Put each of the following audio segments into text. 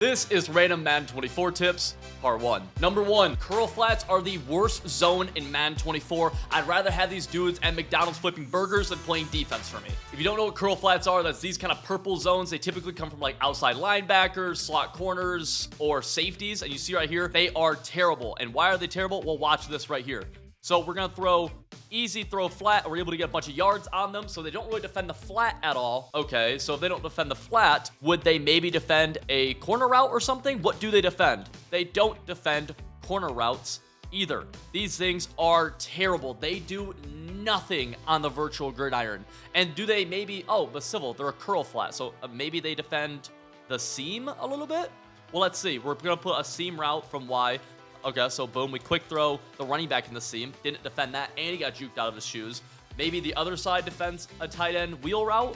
This is Random Madden 24 Tips, Part 1. Number 1, curl flats are the worst zone in Madden 24. I'd rather have these dudes at McDonald's flipping burgers than playing defense for me. If you don't know what curl flats are, that's these kind of purple zones. They typically come from like outside linebackers, slot corners, or safeties. And you see right here, they are terrible. And why are they terrible? Well, watch this right here. So we're going to throw easy throw flat, and we're able to get a bunch of yards on them, so they don't really defend the flat at all. Okay, so if they don't defend the flat, would they maybe defend a corner route or something? What do they defend? They don't defend corner routes either. These things are terrible. They do nothing on the virtual gridiron. And do they maybe, oh, but civil, they're a curl flat, so maybe they defend the seam a little bit? Well, let's see. We're going to put a seam route from Y. Okay, so boom, we quick throw the running back in the seam. Didn't defend that, and he got juked out of his shoes. Maybe the other side defends a tight end wheel route.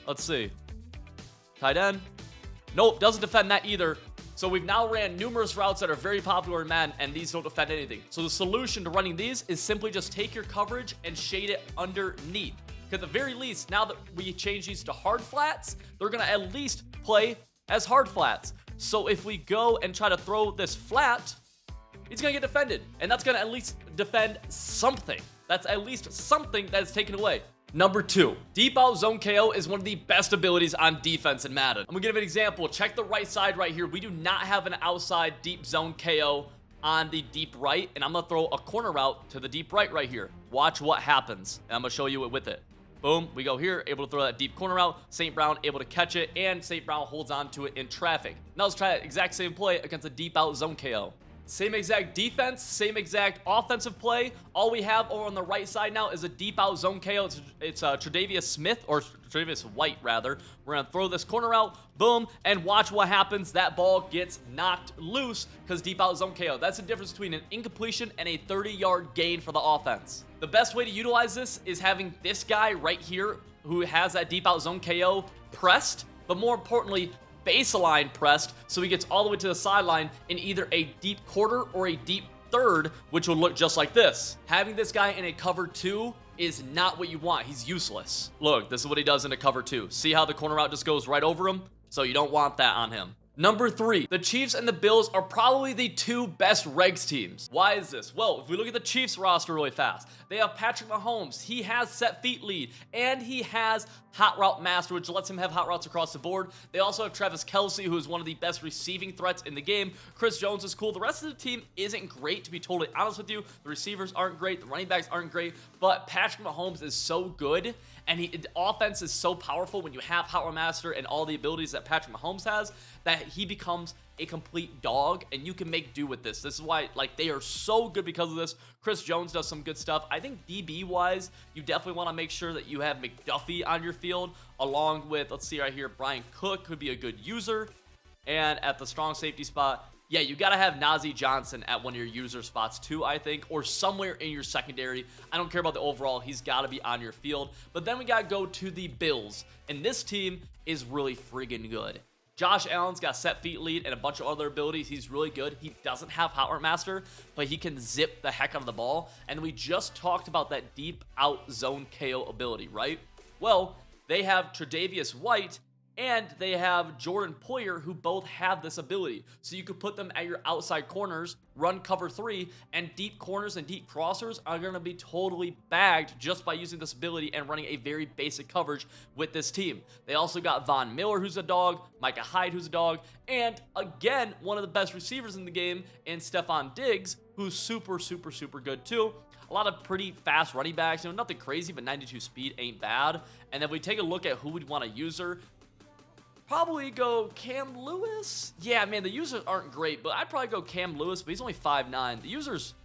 Let's see. Tight end. Nope, doesn't defend that either. So we've now ran numerous routes that are very popular in Madden, and these don't defend anything. So the solution to running these is simply just take your coverage and shade it underneath. Because at the very least, now that we change these to hard flats, they're going to at least play as hard flats. So if we go and try to throw this flat, it's going to get defended, and that's going to at least defend something. That's at least something that is taken away. Number 2, deep out zone KO is one of the best abilities on defense in Madden. I'm going to give an example. Check the right side right here. We do not have an outside deep zone KO on the deep right, and I'm going to throw a corner route to the deep right here. Watch what happens, and I'm going to show you it with it. Boom, we go here, able to throw that deep corner out. St. Brown able to catch it, and St. Brown holds on to it in traffic. Now let's try that exact same play against a deep out zone KO. Same exact defense, same exact offensive play. All we have over on the right side now is a deep out zone KO. It's Tre'Davious Smith, or Tre'Davious White, rather. We're going to throw this corner out, boom, and watch what happens. That ball gets knocked loose because deep out zone KO. That's the difference between an incompletion and a 30-yard gain for the offense. The best way to utilize this is having this guy right here who has that deep out zone KO pressed, but more importantly, baseline pressed, so he gets all the way to the sideline in either a deep quarter or a deep third, which will look just like this. Having this guy in a cover 2 is not what you want. He's useless. Look, this is what he does in a cover 2. See how the corner route just goes right over him? So you don't want that on him. Number 3, the Chiefs and the Bills are probably the 2 best regs teams. Why is this? Well, if we look at the Chiefs roster really fast, they have Patrick Mahomes. He has set feet lead, and he has hot route master, which lets him have hot routes across the board. They also have Travis Kelce, who is one of the best receiving threats in the game. Chris Jones is cool. The rest of the team isn't great, to be totally honest with you. The receivers aren't great. The running backs aren't great, but Patrick Mahomes is so good, and the offense is so powerful when you have hot route master and all the abilities that Patrick Mahomes has, that he becomes a complete dog, and you can make do with this. This is why, like, they are so good because of this. Chris Jones does some good stuff. I think DB-wise, you definitely want to make sure that you have McDuffie on your field, along with, let's see right here, Brian Cook could be a good user. And at the strong safety spot, yeah, you got to have Najee Johnson at one of your user spots too, I think, or somewhere in your secondary. I don't care about the overall. He's got to be on your field. But then we got to go to the Bills, and this team is really friggin' good. Josh Allen's got set feet lead and a bunch of other abilities. He's really good. He doesn't have hot route master, but he can zip the heck out of the ball. And we just talked about that deep out zone KO ability, right? Well, they have Tre'Davious White and they have Jordan Poyer, who both have this ability. So you could put them at your outside corners, run cover 3, and deep corners and deep crossers are going to be totally bagged just by using this ability and running a very basic coverage with this team. They also got Von Miller, who's a dog, Micah Hyde, who's a dog, and again, one of the best receivers in the game, and Stephon Diggs, who's super, super, super good too. A lot of pretty fast running backs, nothing crazy, but 92 speed ain't bad. And then we take a look at who we'd want to user. Probably go Cam Lewis. Yeah, man, the users aren't great, but I'd probably go Cam Lewis, but he's only 5'9". The users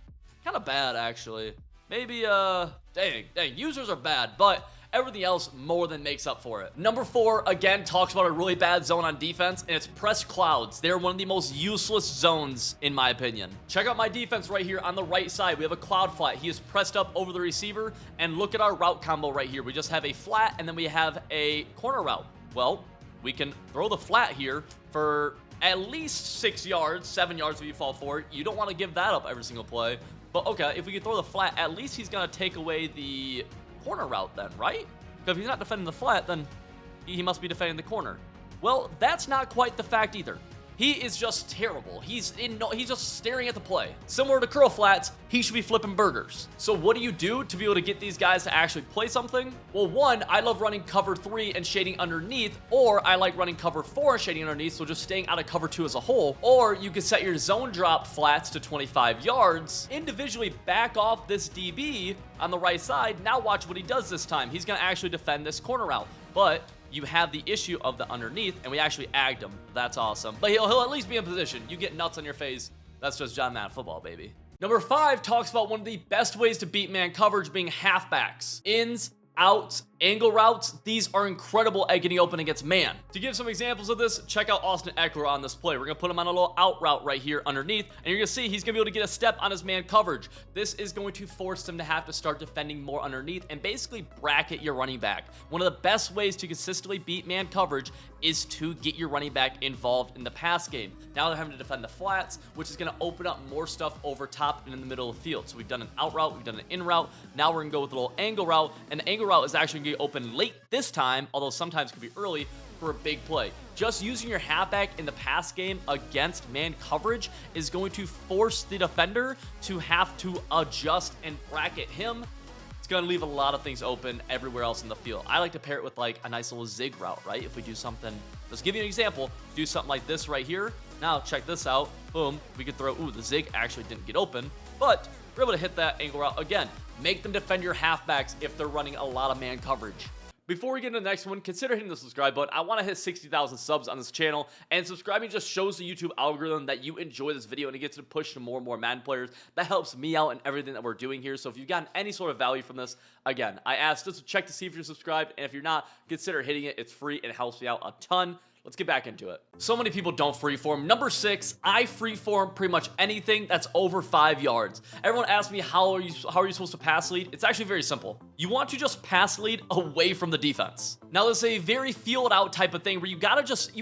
kind of bad, actually. Maybe, dang, users are bad, but everything else more than makes up for it. Number 4, again, talks about a really bad zone on defense, and it's press clouds. They're one of the most useless zones, in my opinion. Check out my defense right here on the right side. We have a cloud flat. He is pressed up over the receiver, and look at our route combo right here. We just have a flat, and then we have a corner route. Well, we can throw the flat here for at least 6 yards, 7 yards if you fall for it. You don't want to give that up every single play. But okay, if we can throw the flat, at least he's going to take away the corner route then, right? Because if he's not defending the flat, then he must be defending the corner. Well, that's not quite the fact either. He is just terrible. He's just staring at the play. Similar to curl flats, he should be flipping burgers. So what do you do to be able to get these guys to actually play something? Well, one, I love running cover 3 and shading underneath, or I like running cover 4 and shading underneath, so just staying out of cover 2 as a whole. Or you can set your zone drop flats to 25 yards, individually back off this DB on the right side. Now watch what he does this time. He's gonna actually defend this corner route, but you have the issue of the underneath, and we actually agged him. That's awesome. But he'll at least be in position. You get nuts on your face. That's just John Madden football, baby. Number 5 talks about one of the best ways to beat man coverage being halfbacks. Ins, outs, angle routes, these are incredible at getting open against man. To give some examples of this, check out Austin Eckler on this play. We're gonna put him on a little out route right here underneath, and you're gonna see he's gonna be able to get a step on his man coverage. This is going to force him to have to start defending more underneath and basically bracket your running back. One of the best ways to consistently beat man coverage is to get your running back involved in the pass game. Now they're having to defend the flats, which is gonna open up more stuff over top and in the middle of the field. So we've done an out route, we've done an in route, now we're gonna go with a little angle route, and the angle route is actually gonna get open late this time, although sometimes it could be early for a big play. Just using your halfback in the pass game against man coverage is going to force the defender to have to adjust and bracket him. It's going to leave a lot of things open everywhere else in the field. I like to pair it with like a nice little zig route, right? If we do something, let's give you an example, do something like this right here. Now check this out, boom, we could throw, ooh, the zig actually didn't get open, but we're able to hit that angle route again. Make them defend your halfbacks if they're running a lot of man coverage. Before we get into the next one, consider hitting the subscribe button. I want to hit 60,000 subs on this channel, and subscribing just shows the YouTube algorithm that you enjoy this video, and it gets to push to more and more Madden players. That helps me out in everything that we're doing here. So if you've gotten any sort of value from this, again, I asked just to check to see if you're subscribed, and if you're not, consider hitting it. It's free and it helps me out a ton. Let's get back into it. So many people don't freeform. Number 6, I freeform pretty much anything that's over 5 yards. Everyone asks me, how are you supposed to pass lead? It's actually very simple. You want to just pass lead away from the defense. Now, this is a very field out type of thing where you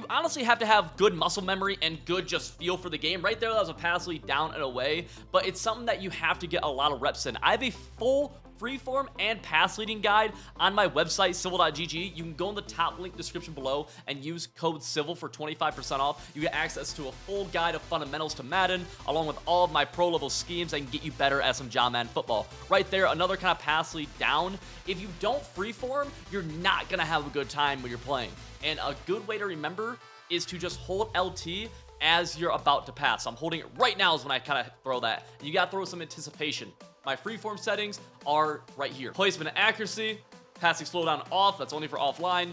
honestly have to have good muscle memory and good just feel for the game. Right there, that was a pass lead down and away, but it's something that you have to get a lot of reps in. I have a full freeform and pass leading guide on my website, civil.gg. You can go in the top link description below and use code CIVIL for 25% off. You get access to a full guide of fundamentals to Madden, along with all of my pro level schemes that can get you better at some John Madden football. Right there, another kind of pass lead down. If you don't freeform, you're not gonna have a good time when you're playing. And a good way to remember is to just hold LT as you're about to pass. So I'm holding it right now is when I kind of throw that. You gotta throw some anticipation. My freeform settings are right here. Placement and accuracy, passing slowdown off, that's only for offline.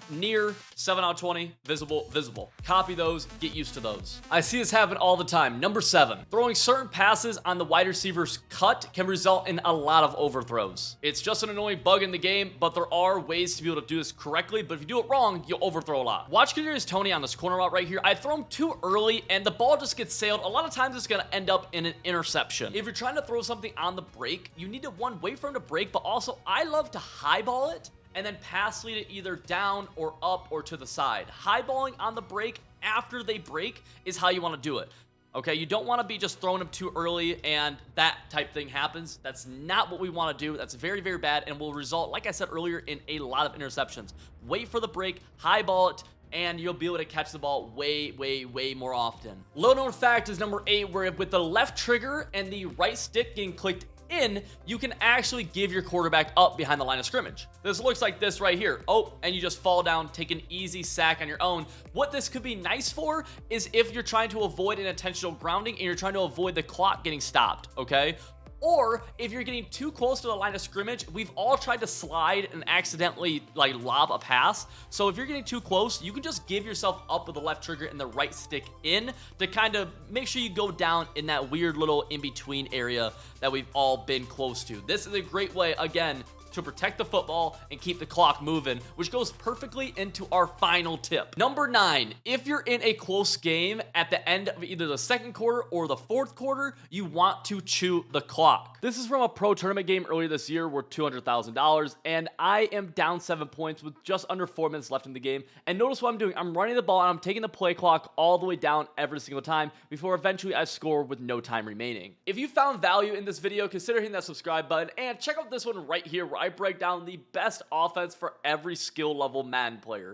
Near, 7 out of 20, visible, visible. Copy those, get used to those. I see this happen all the time. Number 7, throwing certain passes on the wide receiver's cut can result in a lot of overthrows. It's just an annoying bug in the game, but there are ways to be able to do this correctly, but if you do it wrong, you'll overthrow a lot. Watch Kadarius Toney on this corner route right here. I throw him too early, and the ball just gets sailed. A lot of times it's gonna end up in an interception. If you're trying to throw something on the break, you need to, one, wait for him to break, but also I love to highball it and then pass lead it either down or up or to the side. Highballing on the break after they break is how you want to do it. Okay, you don't want to be just throwing them too early and that type thing happens. That's not what we want to do. That's very, very bad and will result, like I said earlier, in a lot of interceptions. Wait for the break, highball it, and you'll be able to catch the ball way, way, way more often. Little known fact is number 8, where with the left trigger and the right stick getting clicked in, you can actually give your quarterback up behind the line of scrimmage. This looks like this right here. Oh, and you just fall down, take an easy sack on your own. What this could be nice for is if you're trying to avoid an intentional grounding and you're trying to avoid the clock getting stopped, okay? Or if you're getting too close to the line of scrimmage, we've all tried to slide and accidentally like lob a pass. So if you're getting too close, you can just give yourself up with the left trigger and the right stick in to kind of make sure you go down in that weird little in-between area that we've all been close to. This is a great way, again, to protect the football and keep the clock moving, which goes perfectly into our final tip. Number 9, if you're in a close game at the end of either the second quarter or the fourth quarter, you want to chew the clock. This is from a pro tournament game earlier this year worth $200,000, and I am down 7 points with just under 4 minutes left in the game. And notice what I'm doing. I'm running the ball and I'm taking the play clock all the way down every single time before eventually I score with no time remaining. If you found value in this video, consider hitting that subscribe button and check out this one right here where I break down the best offense for every skill level Madden player.